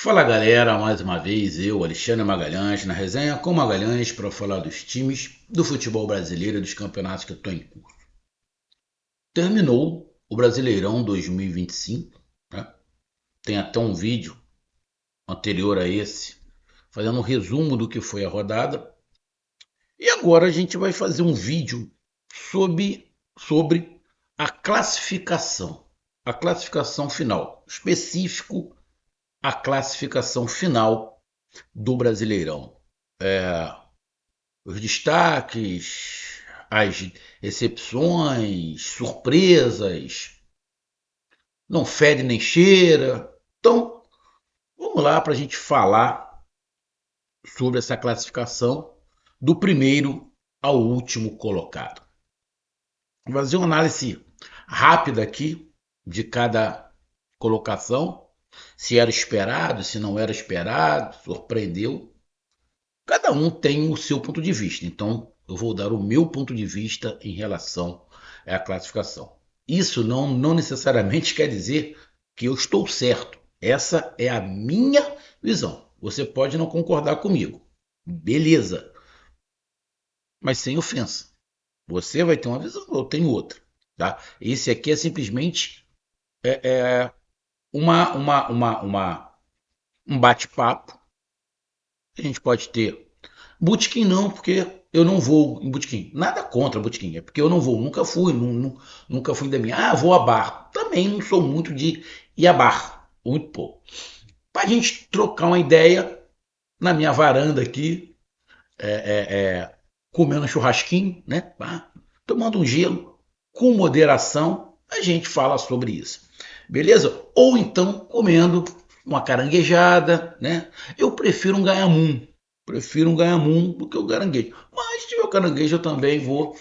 Fala galera, mais uma vez eu, Alexandre Magalhães, na resenha com Magalhães para falar dos times do futebol brasileiro e dos campeonatos que estão em curso. Terminou o Brasileirão 2025, né? Tem até um vídeo anterior a esse, fazendo um resumo do que foi a rodada. E agora a gente vai fazer um vídeo sobre a classificação final, específico a classificação final do Brasileirão. É, os destaques, as exceções, surpresas, não fede nem cheira. Então, vamos lá para a gente falar sobre essa classificação do primeiro ao último colocado. Vou fazer uma análise rápida aqui de cada colocação, se era esperado, se não era esperado, surpreendeu. Cada um tem o seu ponto de vista, então eu vou dar o meu ponto de vista em relação à classificação. Isso não necessariamente quer dizer que eu estou certo. Essa é a minha visão. Você pode não concordar comigo. Beleza. Mas sem ofensa. Você vai ter uma visão, eu tenho outra. Tá? Esse aqui é simplesmente um bate-papo. A gente pode ter botequim não, porque eu não vou em botequim. Nada contra botequim, é porque eu não vou. Nunca fui, nunca fui da minha. Ah, vou a bar. Também não sou muito de ir a bar. Muito pouco. Pra gente trocar uma ideia na minha varanda aqui, é, é, é, comendo um churrasquinho, né? Tomando um gelo, com moderação, a gente fala sobre isso. Beleza? Ou então comendo uma caranguejada, né? Eu prefiro um ganhamum. Prefiro um ganhamum do que o caranguejo. Mas se tiver o caranguejo, eu também vou.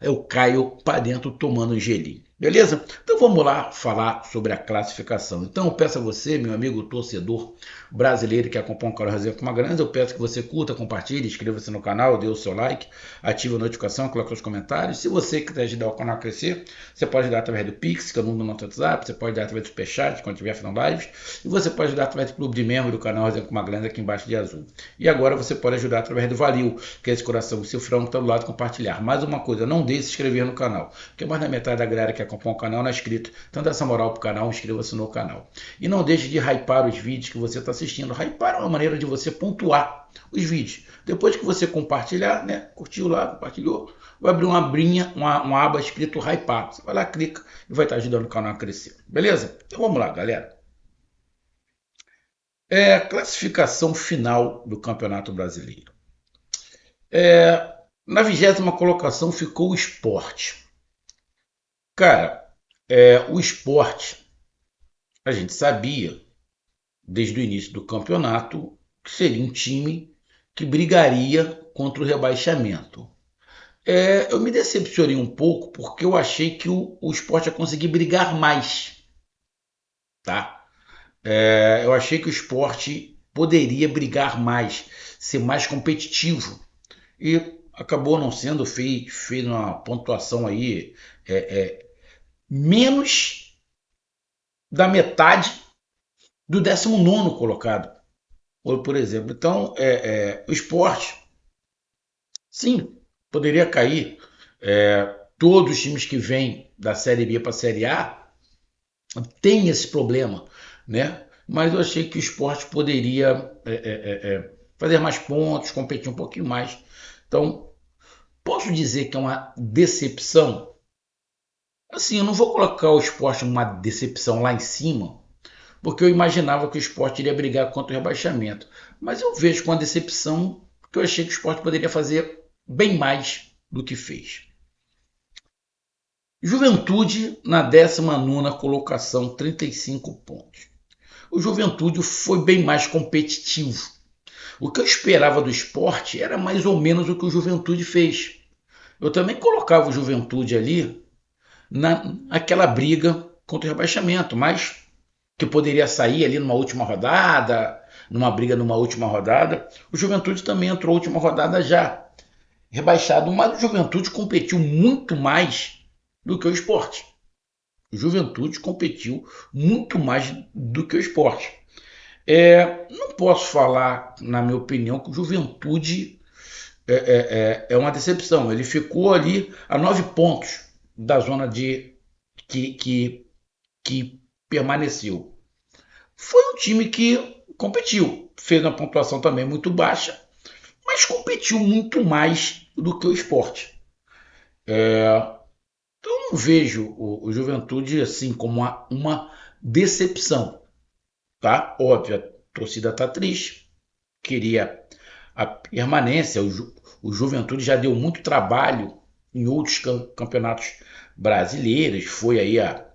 Eu caio para dentro tomando um gelinho. Beleza? Então vamos lá falar sobre a classificação. Então eu peço a você, meu amigo torcedor brasileiro que acompanha o canal Resenha com Magalhães, eu peço que você curta, compartilhe, inscreva-se no canal, dê o seu like, ative a notificação, coloque os comentários. Se você quiser ajudar o canal a crescer, você pode ajudar através do Pix, que é o número do nosso WhatsApp, você pode ajudar através do Superchat, quando estiver fazendo lives, e você pode ajudar através do clube de membro do canal Resenha com Magalhães aqui embaixo de azul. E agora você pode ajudar através do Valil, que é esse coração e cifrão que está do lado compartilhar. Mais uma coisa, não deixe de se inscrever no canal, porque mais da metade da galera que acompanha o canal não é inscrito. Então dá essa moral pro canal, inscreva-se no canal. E não deixe de hypar os vídeos que você está assistindo. Hypar é uma maneira de você pontuar os vídeos. Depois que você compartilhar, né? Curtiu lá, compartilhou, vai abrir uma aba escrito hypar. Você vai lá, clica e vai estar ajudando o canal a crescer. Beleza? Então vamos lá, galera. Classificação final do Campeonato Brasileiro. Na 20ª colocação ficou o Sport. Cara, o Sport, a gente sabia, desde o início do campeonato, que seria um time que brigaria contra o rebaixamento. Eu me decepcionei um pouco porque eu achei que o Sport ia conseguir brigar mais. Tá? Eu achei que o Sport poderia brigar mais, ser mais competitivo. E acabou não sendo, fez uma pontuação aí menos da metade do 19º colocado, por exemplo. Então, o Sport, sim, poderia cair. Todos os times que vêm da Série B para a Série A têm esse problema, né? Mas eu achei que o Sport poderia fazer mais pontos, competir um pouquinho mais. Então, posso dizer que é uma decepção? Assim, eu não vou colocar o Sport numa decepção lá em cima, porque eu imaginava que o Sport iria brigar contra o rebaixamento. Mas eu vejo com a decepção que eu achei que o Sport poderia fazer bem mais do que fez. Juventude na 19ª colocação, 35 pontos. O Juventude foi bem mais competitivo. O que eu esperava do Sport era mais ou menos o que o Juventude fez. Eu também colocava o Juventude ali naquela briga contra o rebaixamento, mas que poderia sair ali numa última rodada, numa briga numa última rodada. O Juventude também entrou na última rodada já rebaixado, mas o Juventude competiu muito mais do que o Sport. O Juventude competiu muito mais do que o Sport. Não posso falar, na minha opinião, que o Juventude é uma decepção. Ele ficou ali a 9 pontos da zona de que, que, que permaneceu. Foi um time que competiu, fez uma pontuação também muito baixa, mas competiu muito mais do que o Sport. Então eu não vejo o Juventude assim como uma decepção, tá? Óbvio, a torcida está triste, queria a permanência. O Juventude já deu muito trabalho em outros campeonatos brasileiros, foi aí a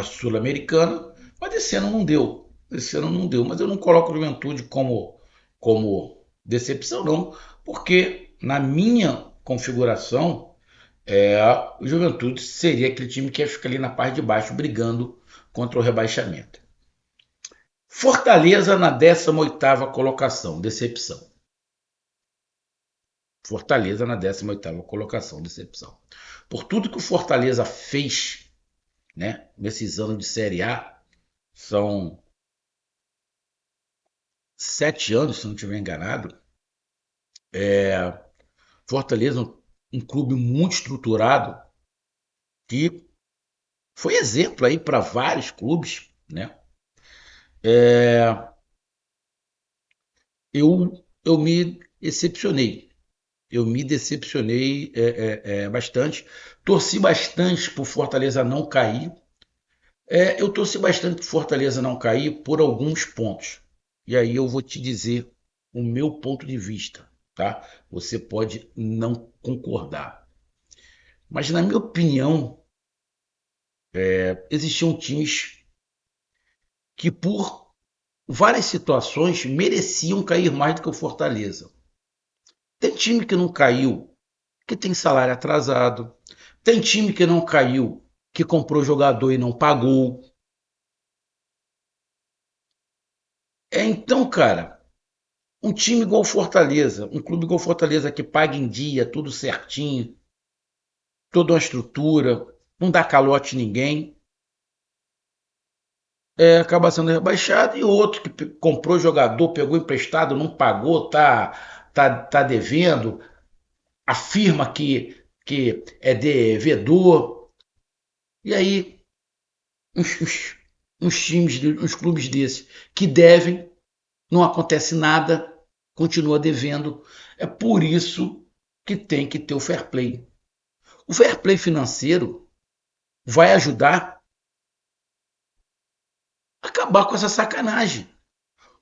Sul-Americana, mas esse ano não deu. Esse ano não deu, mas eu não coloco o Juventude como decepção, não, porque na minha configuração, o Juventude seria aquele time que ia ficar ali na parte de baixo brigando contra o rebaixamento. Fortaleza na 18ª colocação, decepção. Fortaleza na 18ª colocação, decepção. Por tudo que o Fortaleza fez, né, nesses anos de Série A, são 7 anos, se não estiver enganado. Fortaleza, um clube muito estruturado, que foi exemplo aí para vários clubes, né? Eu me decepcionei. Eu me decepcionei bastante. Torci bastante para o Fortaleza não cair. Eu torci bastante para o Fortaleza não cair por alguns pontos. E aí eu vou te dizer o meu ponto de vista, tá? Você pode não concordar. Mas na minha opinião, existiam times que por várias situações mereciam cair mais do que o Fortaleza. Tem time que não caiu, que tem salário atrasado. Tem time que não caiu, que comprou jogador e não pagou. Então, cara, um time igual Fortaleza, um clube igual Fortaleza que paga em dia, tudo certinho, toda uma estrutura, não dá calote em ninguém, acaba sendo rebaixado. E outro que comprou jogador, pegou emprestado, não pagou, tá devendo, afirma que é devedor. E aí, uns times, uns clubes desses que devem, não acontece nada, continua devendo. É por isso que tem que ter o fair play. O fair play financeiro vai ajudar a acabar com essa sacanagem.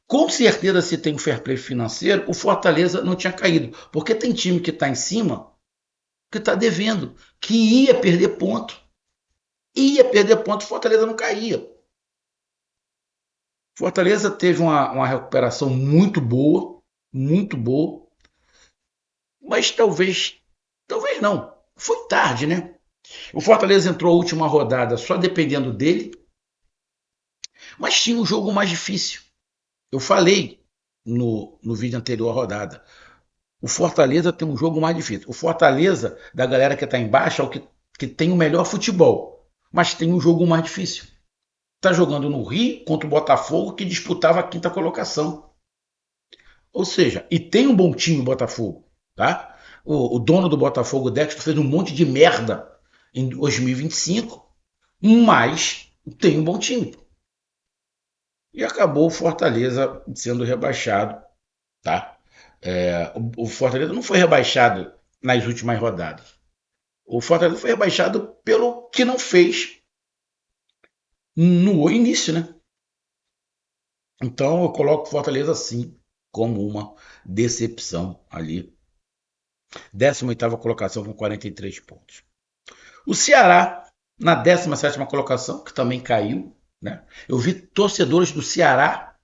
Com certeza, se tem um fair play financeiro, o Fortaleza não tinha caído. Porque tem time que está em cima, que está devendo, que ia perder ponto. Ia perder ponto, o Fortaleza não caía. Fortaleza teve uma recuperação muito boa, mas talvez não. Foi tarde, né? O Fortaleza entrou a última rodada só dependendo dele, mas tinha um jogo mais difícil. Eu falei no vídeo anterior à rodada. O Fortaleza tem um jogo mais difícil. O Fortaleza, da galera que está embaixo, é o que tem o melhor futebol, mas tem um jogo mais difícil. Está jogando no Rio contra o Botafogo, que disputava a quinta colocação. Ou seja, e tem um bom time o Botafogo, tá? O dono do Botafogo, o Dexter, fez um monte de merda em 2025, mas tem um bom time. E acabou o Fortaleza sendo rebaixado, tá? O Fortaleza não foi rebaixado nas últimas rodadas. O Fortaleza foi rebaixado pelo que não fez no início, né? Então eu coloco o Fortaleza sim como uma decepção ali. 18ª colocação com 43 pontos. O Ceará na 17ª colocação, que também caiu, né? Eu vi torcedores do Ceará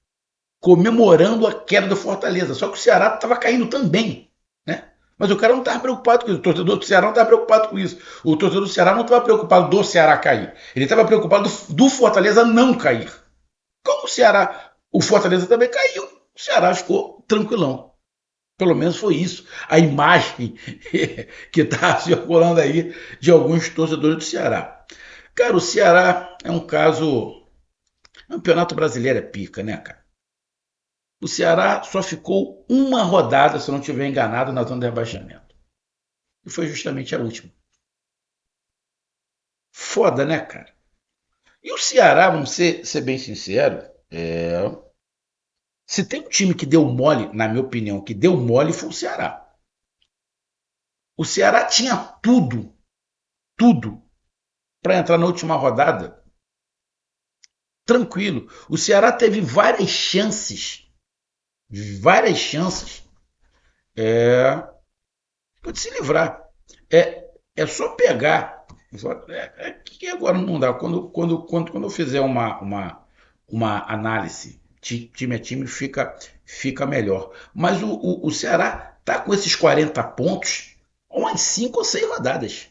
comemorando a queda do Fortaleza, só que o Ceará estava caindo também, né? Mas o cara não estava preocupado com isso, o torcedor do Ceará não estava preocupado com isso. O torcedor do Ceará não estava preocupado do Ceará cair, ele estava preocupado do Fortaleza não cair. Como o Fortaleza também caiu, o Ceará ficou tranquilão. Pelo menos foi isso. A imagem que está circulando aí de alguns torcedores do Ceará. Cara, o Ceará é um caso. O Campeonato Brasileiro é pica, né, cara? O Ceará só ficou uma rodada, se eu não estiver enganado, na zona de rebaixamento. E foi justamente a última. Foda, né, cara? E o Ceará, vamos ser bem sincero, se tem um time que deu mole, na minha opinião, que deu mole foi o Ceará. O Ceará tinha tudo, tudo, para entrar na última rodada tranquilo. O Ceará teve várias chances de se livrar. É só pegar. Que agora não dá. Quando eu fizer uma análise time a time, fica melhor. Mas o Ceará tá com esses 40 pontos há umas 5 ou 6 rodadas.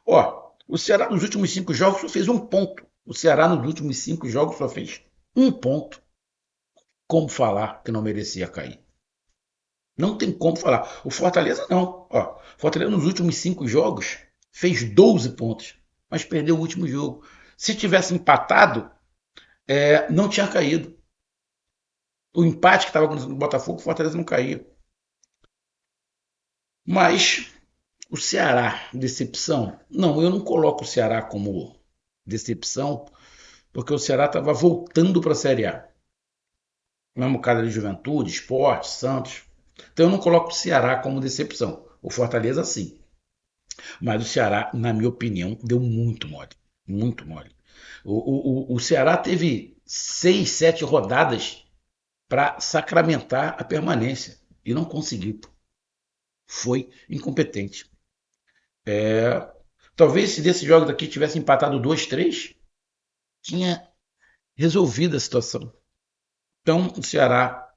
Ó, o Ceará nos últimos 5 jogos só fez um ponto. O Ceará nos últimos 5 jogos só fez um ponto. Como falar que não merecia cair? Não tem como falar. O Fortaleza não. Ó, o Fortaleza nos últimos 5 jogos fez 12 pontos, mas perdeu o último jogo. Se tivesse empatado, não tinha caído. O empate que estava acontecendo no Botafogo, o Fortaleza não caiu. Mas o Ceará, decepção? Não, eu não coloco o Ceará como decepção, porque o Ceará estava voltando para a Série A. Mesmo caso de Juventude, Sport, Santos. Então eu não coloco o Ceará como decepção. O Fortaleza sim. Mas o Ceará, na minha opinião, deu muito mole. Muito mole. O Ceará teve 6, 7 rodadas para sacramentar a permanência. E não conseguiu. Foi incompetente. Talvez se desses jogos aqui tivesse empatado 2, 3, tinha resolvido a situação. Então, o Ceará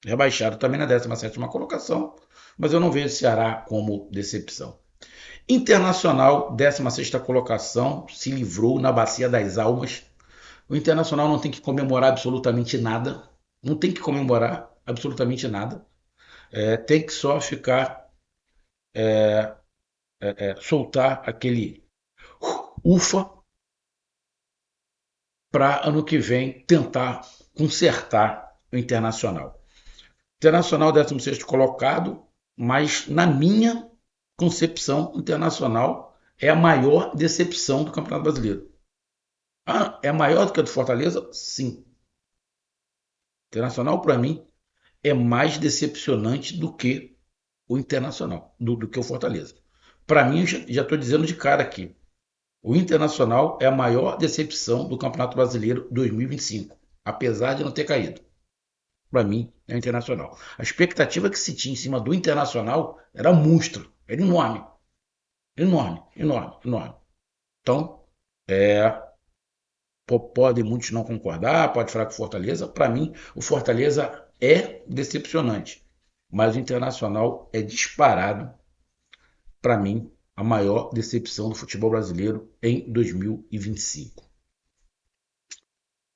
rebaixado também na 17ª colocação, mas eu não vejo o Ceará como decepção. Internacional, 16ª colocação, se livrou na Bacia das Almas. O Internacional não tem que comemorar absolutamente nada, não tem que comemorar absolutamente nada, tem que só ficar, soltar aquele ufa para ano que vem tentar consertar o Internacional. Internacional 16º colocado, mas na minha concepção, o Internacional é a maior decepção do Campeonato Brasileiro. Ah, é maior do que a do Fortaleza? Sim. Internacional, para mim, é mais decepcionante do que o Internacional, do que o Fortaleza. Para mim, já estou dizendo de cara aqui, o Internacional é a maior decepção do Campeonato Brasileiro 2025, apesar de não ter caído. Para mim, é o Internacional. A expectativa que se tinha em cima do Internacional era monstro, era enorme. Enorme, enorme, enorme. Então, podem muitos não concordar, pode falar que o Fortaleza. Para mim, o Fortaleza é decepcionante. Mas o Internacional é disparado, para mim, a maior decepção do futebol brasileiro em 2025.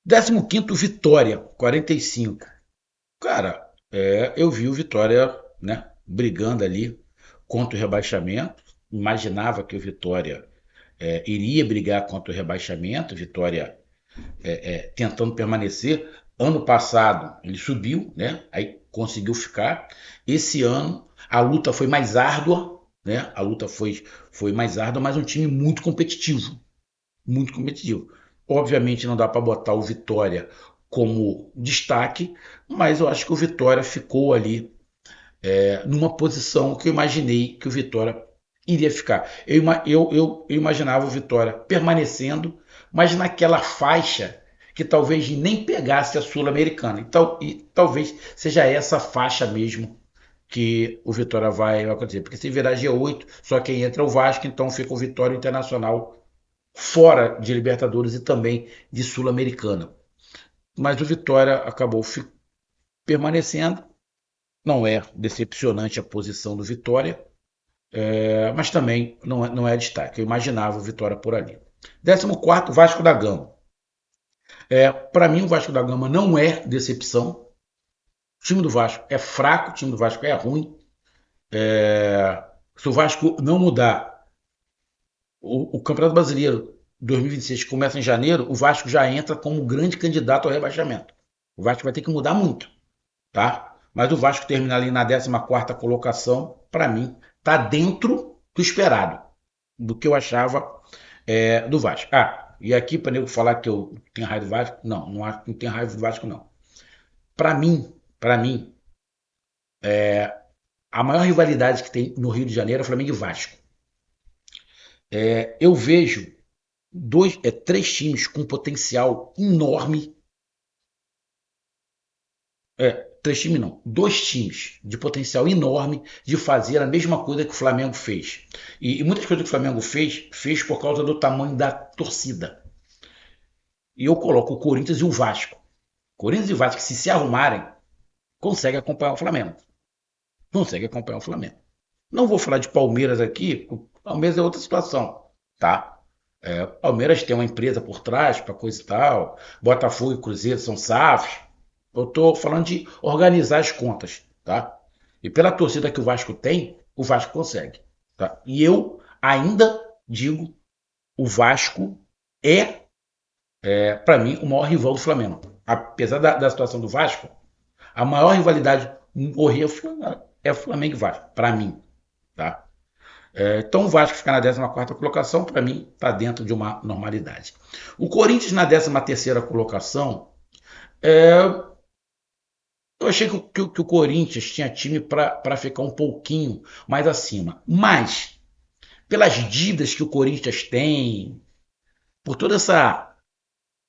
15º, Vitória, 45. Cara, eu vi o Vitória, né, brigando ali contra o rebaixamento. Imaginava que o Vitória iria brigar contra o rebaixamento. Vitória tentando permanecer. Ano passado ele subiu, né? Aí conseguiu ficar. Esse ano a luta foi mais árdua, né? A luta foi mais árdua, mas um time muito competitivo, muito competitivo. Obviamente não dá para botar o Vitória como destaque, mas eu acho que o Vitória ficou ali numa posição que eu imaginei que o Vitória iria ficar. Eu imaginava o Vitória permanecendo, mas naquela faixa que talvez nem pegasse a Sul-Americana. E talvez seja essa faixa mesmo que o Vitória vai acontecer. Porque se virar G8, só quem entra é o Vasco, então fica o Vitória Internacional fora de Libertadores e também de Sul-Americana. Mas o Vitória acabou permanecendo. Não é decepcionante a posição do Vitória, mas também não é destaque. Eu imaginava o Vitória por ali. 14º, Vasco da Gama. Para mim, o Vasco da Gama não é decepção. O time do Vasco é fraco, o time do Vasco é ruim. Se o Vasco não mudar, o Campeonato Brasileiro 2026 começa em janeiro, o Vasco já entra como grande candidato ao rebaixamento. O Vasco vai ter que mudar muito. tá? Mas o Vasco terminar ali na 14ª colocação, para mim, tá dentro do esperado, do que eu achava do Vasco. Ah, e aqui para nego falar que eu tenho raiva do Vasco, não, não tenho raiva do Vasco não. Para mim, a maior rivalidade que tem no Rio de Janeiro é Flamengo e Vasco. Eu vejo três times com potencial enorme. Três times não, dois times de potencial enorme de fazer a mesma coisa que o Flamengo fez. E muitas coisas que o Flamengo fez por causa do tamanho da torcida. E eu coloco o Corinthians e o Vasco. Corinthians e Vasco, se arrumarem, conseguem acompanhar o Flamengo. Conseguem acompanhar o Flamengo. Não vou falar de Palmeiras aqui, o Palmeiras é outra situação, tá? Palmeiras tem uma empresa por trás para coisa e tal, Botafogo e Cruzeiro são SAFs. Eu estou falando de organizar as contas, tá? E pela torcida que o Vasco tem, o Vasco consegue, tá? E eu ainda digo, o Vasco para mim, o maior rival do Flamengo. Apesar da situação do Vasco, a maior rivalidade no Rio é Flamengo e Vasco, para mim, tá? Então o Vasco ficar na 14ª colocação, para mim, está dentro de uma normalidade. O Corinthians na 13ª colocação, eu achei que o Corinthians tinha time para ficar um pouquinho mais acima. Mas, pelas dívidas que o Corinthians tem, por toda essa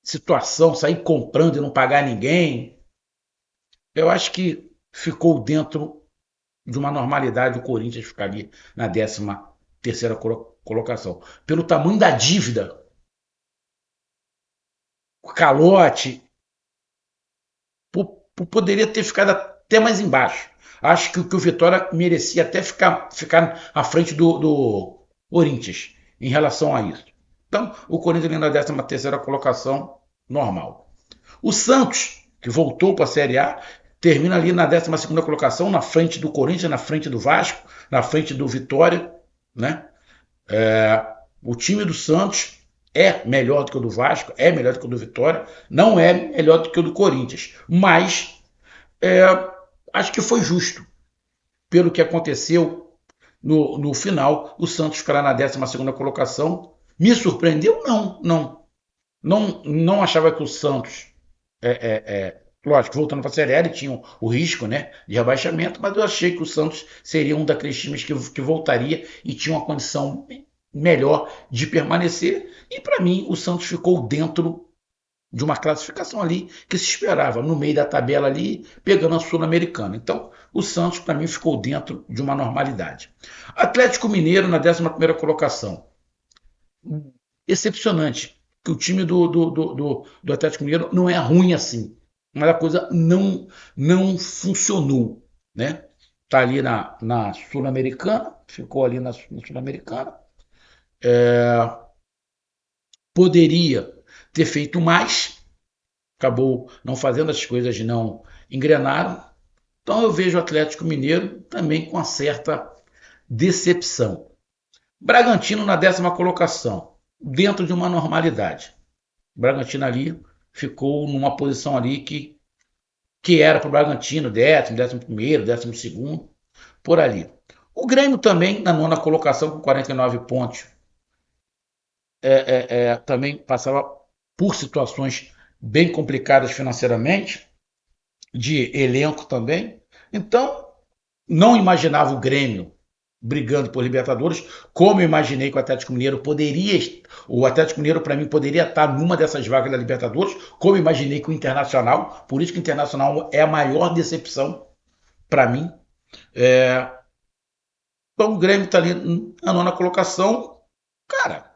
situação, sair comprando e não pagar ninguém, eu acho que ficou dentro de uma normalidade o Corinthians ficaria na 13ª colocação. Pelo tamanho da dívida, o calote, poderia ter ficado até mais embaixo. Acho que o Vitória merecia até ficar à frente do Corinthians em relação a isso. Então, o Corinthians na 13ª colocação, normal. O Santos, que voltou para a Série A, termina ali na 12ª colocação, na frente do Corinthians, na frente do Vasco, na frente do Vitória, né? O time do Santos é melhor do que o do Vasco, é melhor do que o do Vitória, não é melhor do que o do Corinthians, mas acho que foi justo pelo que aconteceu no final, o Santos ficará na 12ª colocação. Me surpreendeu? Não achava que o Santos, lógico, voltando para a Série A, ele tinha o risco, né, de rebaixamento, mas eu achei que o Santos seria um daqueles times que voltaria e tinha uma condição melhor de permanecer. E para mim, o Santos ficou dentro de uma classificação ali que se esperava, no meio da tabela ali, pegando a Sul-Americana. Então, o Santos, para mim, ficou dentro de uma normalidade. Atlético Mineiro na 11ª colocação. Excepcionante, que o time do Atlético Mineiro não é ruim assim, mas a coisa não funcionou, né? Tá ali na Sul-Americana, ficou ali na Sul-Americana. Poderia ter feito mais, acabou não fazendo, as coisas não engrenaram. Então eu vejo o Atlético Mineiro também com uma certa decepção. Bragantino na 10ª colocação, dentro de uma normalidade. O Bragantino ali ficou numa posição ali que era para o Bragantino, 11º, 12º, por ali. O Grêmio também na 9ª colocação com 49 pontos. Também passava por situações bem complicadas financeiramente, de elenco também. Então, não imaginava o Grêmio brigando por Libertadores, como eu imaginei que o Atlético Mineiro poderia. O Atlético Mineiro, para mim, poderia estar numa dessas vagas da Libertadores, como eu imaginei que o Internacional. Por isso que o Internacional é a maior decepção para mim. Então, o Grêmio está ali na 9ª colocação. Cara,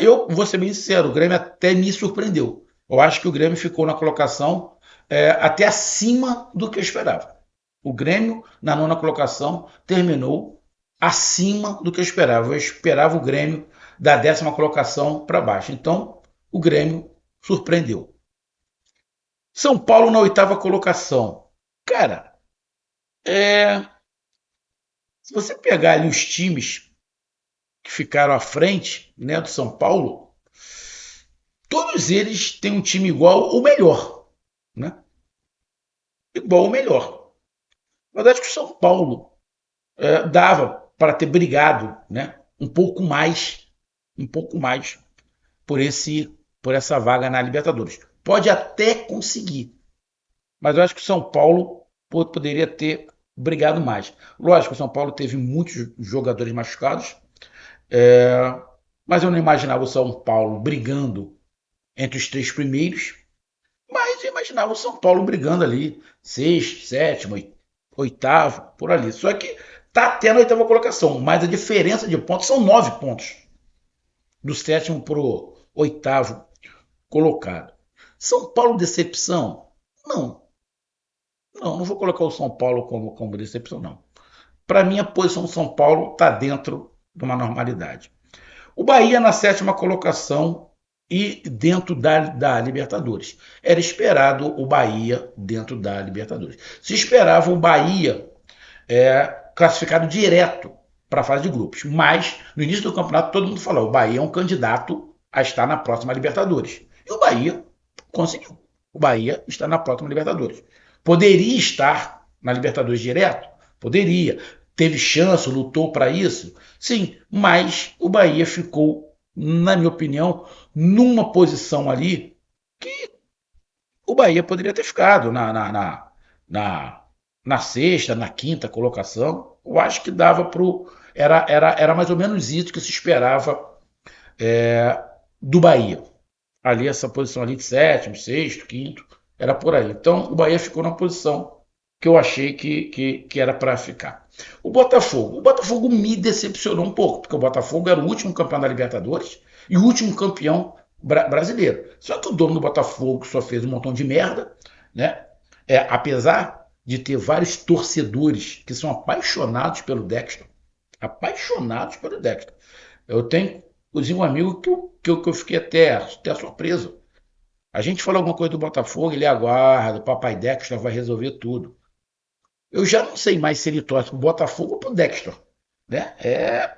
eu vou ser bem sincero, o Grêmio até me surpreendeu. Eu acho que o Grêmio ficou na colocação até acima do que eu esperava. O Grêmio, na 9ª colocação, terminou acima do que eu esperava. Eu esperava o Grêmio da 10ª colocação para baixo. Então, o Grêmio surpreendeu. São Paulo na 8ª colocação. Cara, se você pegar ali os times que ficaram à frente, né, do São Paulo, todos eles têm um time igual ou melhor, né? igual ou melhor. Mas acho que o São Paulo dava para ter brigado, né, um pouco mais por por essa vaga na Libertadores. Pode até conseguir, mas eu acho que o São Paulo poderia ter brigado mais. Lógico, o São Paulo teve muitos jogadores machucados, é, mas eu não imaginava o São Paulo brigando entre os três primeiros, mas eu imaginava o São Paulo brigando ali, sexto, sétimo, oitavo, por ali. Só que tá até na oitava colocação, mas a diferença de pontos são 9 pontos do sétimo para o oitavo colocado. São Paulo decepção? Não, não vou colocar o São Paulo como decepção, não. Para mim, a posição do São Paulo está dentro de uma normalidade. O Bahia na sétima colocação e dentro da Libertadores. Era esperado o Bahia dentro da Libertadores. Se esperava o Bahia classificado direto para a fase de grupos. Mas, no início do campeonato, todo mundo falou: o Bahia é um candidato a estar na próxima Libertadores. E o Bahia conseguiu. O Bahia está na próxima Libertadores. Poderia estar na Libertadores direto? Poderia. Teve chance, lutou para isso? Sim, mas o Bahia ficou, na minha opinião, numa posição ali que o Bahia poderia ter ficado na, na sexta, na quinta colocação. Eu acho que dava para o. Era mais ou menos isso que se esperava do Bahia. Ali, essa posição ali de sétimo, sexto, quinto, era por aí. Então, o Bahia ficou na posição que eu achei que era para ficar. O Botafogo me decepcionou um pouco, porque o Botafogo era o último campeão da Libertadores e o último campeão brasileiro. Só que o dono do Botafogo só fez um montão de merda, né? Apesar de ter vários torcedores que são apaixonados pelo Dexter. Eu tenho, inclusive, um amigo que eu fiquei até surpreso. A gente fala alguma coisa do Botafogo, ele aguarda, o papai Dexter vai resolver tudo. Eu já não sei mais se ele torce pro Botafogo ou pro Dexter. Né? É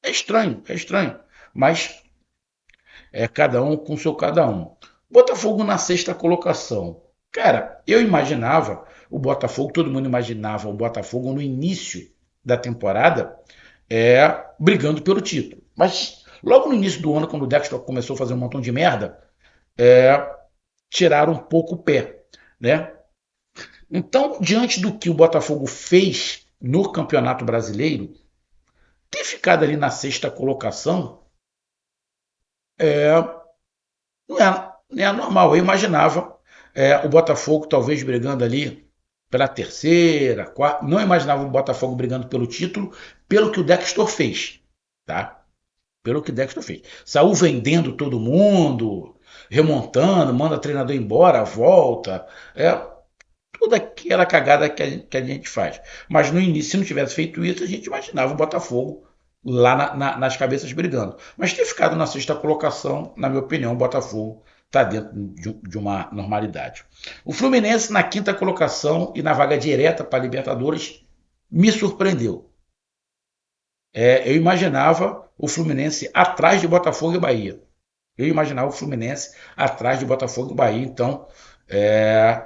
estranho, é estranho. Mas é cada um com seu cada um. Botafogo na sexta colocação. Cara, eu imaginava o Botafogo, todo mundo imaginava o Botafogo no início da temporada brigando pelo título. Mas logo no início do ano, quando o Dexter começou a fazer um montão de merda, tiraram um pouco o pé, né? Então, diante do que o Botafogo fez no Campeonato Brasileiro, ter ficado ali na sexta colocação não é normal. Eu imaginava o Botafogo talvez brigando ali pela terceira, quarta. Não imaginava o Botafogo brigando pelo título, pelo que o Dexter fez, tá? Pelo que o Dexter fez. Saiu vendendo todo mundo, remontando, manda treinador embora, volta. Toda aquela cagada que a gente faz. Mas no início, se não tivesse feito isso, a gente imaginava o Botafogo lá nas cabeças brigando. Mas ter ficado na sexta colocação, na minha opinião, o Botafogo está dentro de uma normalidade. O Fluminense na quinta colocação e na vaga direta para a Libertadores me surpreendeu. Eu imaginava o Fluminense atrás de Botafogo e Bahia. Eu imaginava o Fluminense atrás de Botafogo e Bahia. Então,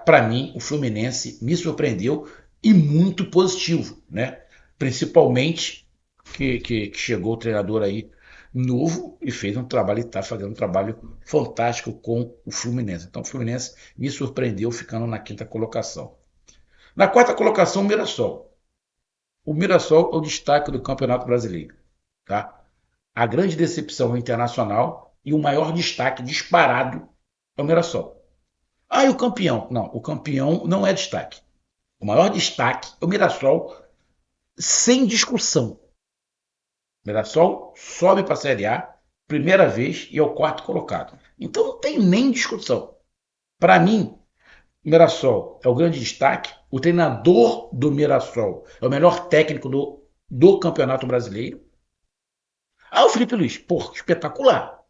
para mim, o Fluminense me surpreendeu e muito positivo, né? Principalmente que chegou o treinador aí novo e fez um trabalho, e está fazendo um trabalho fantástico com o Fluminense. Então, o Fluminense me surpreendeu ficando na quinta colocação. Na quarta colocação, o Mirassol. O Mirassol é o destaque do Campeonato Brasileiro, tá? A grande decepção internacional e o maior destaque disparado é o Mirassol. Ah, e o campeão? Não, o campeão não é destaque. O maior destaque é o Mirassol, sem discussão. O Mirassol sobe para a Série A, primeira vez, e é o quarto colocado. Então não tem nem discussão. Para mim, o Mirassol é o grande destaque. O treinador do Mirassol é o melhor técnico do Campeonato Brasileiro. Ah, o Felipe Luiz, pô, espetacular.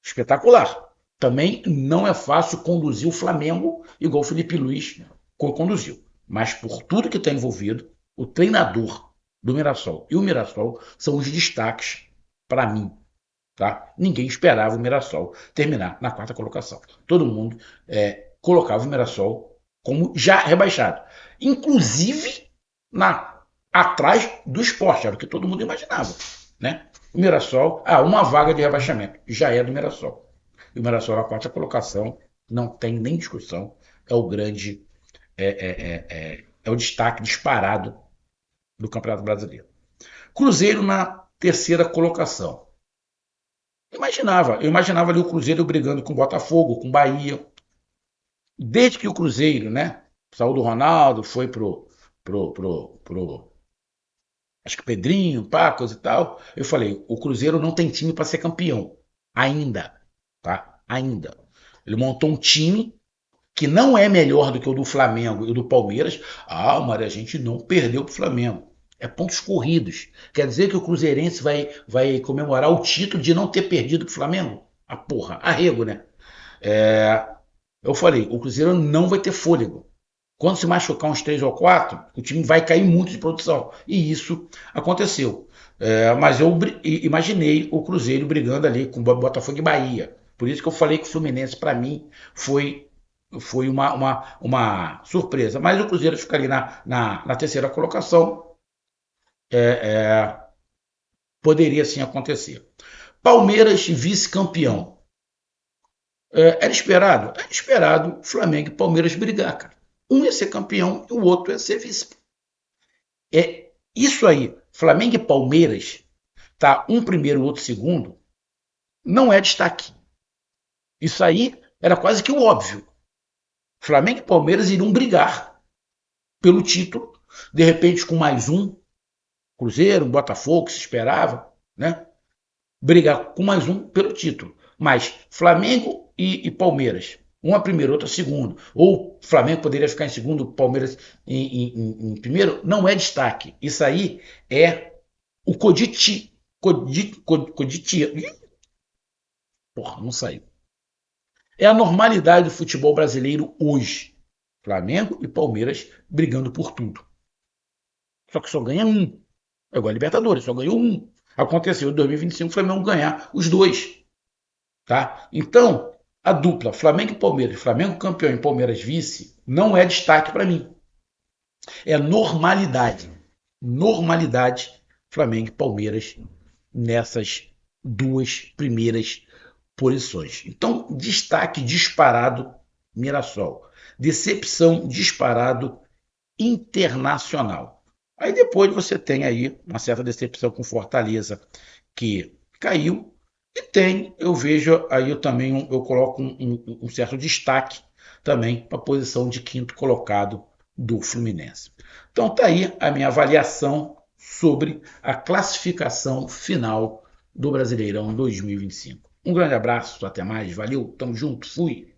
Espetacular. Também não é fácil conduzir o Flamengo igual o Felipe Luiz conduziu. Mas por tudo que está envolvido, o treinador do Mirassol e o Mirassol são os destaques para mim. Tá? Ninguém esperava o Mirassol terminar na quarta colocação. Todo mundo colocava o Mirassol como já rebaixado. Inclusive atrás do Sport, era o que todo mundo imaginava. Né? O Mirassol, uma vaga de rebaixamento, já é do Mirassol. E o Mirassol na quarta colocação, não tem nem discussão, é o grande, é o destaque disparado do Campeonato Brasileiro. Cruzeiro na terceira colocação. Eu imaginava ali o Cruzeiro brigando com o Botafogo, com o Bahia. Desde que o Cruzeiro, né, saiu do Ronaldo, foi pro acho que Pedrinho, Pacos e tal, eu falei, o Cruzeiro não tem time para ser campeão. Ainda, tá? Ainda. Ele montou um time que não é melhor do que o do Flamengo e o do Palmeiras. Mas a gente não perdeu pro Flamengo. É pontos corridos. Quer dizer que o Cruzeirense vai comemorar o título de não ter perdido pro Flamengo? Porra, arrego, né? Eu falei, o Cruzeiro não vai ter fôlego. Quando se machucar uns 3 ou 4, o time vai cair muito de produção. E isso aconteceu. Mas eu imaginei o Cruzeiro brigando ali com o Botafogo e Bahia. Por isso que eu falei que o Fluminense, para mim, foi uma surpresa. Mas o Cruzeiro ficaria na terceira colocação. Poderia sim acontecer. Palmeiras, vice-campeão. Era esperado? Era esperado Flamengo e Palmeiras brigar, cara. Um ia ser campeão e o outro ia ser vice. Isso aí, Flamengo e Palmeiras, tá? Um primeiro, o outro segundo, não é destaque. Isso aí era quase que o óbvio. Flamengo e Palmeiras iriam brigar pelo título, de repente com mais um, Cruzeiro, Botafogo, que se esperava, né? Brigar com mais um pelo título. Mas Flamengo e Palmeiras, um a primeiro, outro a segundo, ou Flamengo poderia ficar em segundo, Palmeiras em primeiro, não é destaque. Isso aí é o Coditi. Porra, não saiu. É a normalidade do futebol brasileiro hoje. Flamengo e Palmeiras brigando por tudo. Só que só ganha um. É igual a Libertadores, só ganhou um. Aconteceu em 2025 o Flamengo ganhar os dois. Tá? Então, a dupla Flamengo e Palmeiras, Flamengo campeão e Palmeiras vice, não é destaque para mim. É normalidade. Normalidade Flamengo e Palmeiras nessas duas primeiras posições. Então, destaque disparado Mirassol. Decepção disparado Internacional. Aí depois você tem aí uma certa decepção com Fortaleza, que caiu. E tem, eu vejo aí eu coloco um certo destaque também para a posição de quinto colocado do Fluminense. Então tá aí a minha avaliação sobre a classificação final do Brasileirão 2025. Um grande abraço, até mais, valeu, tamo junto, fui!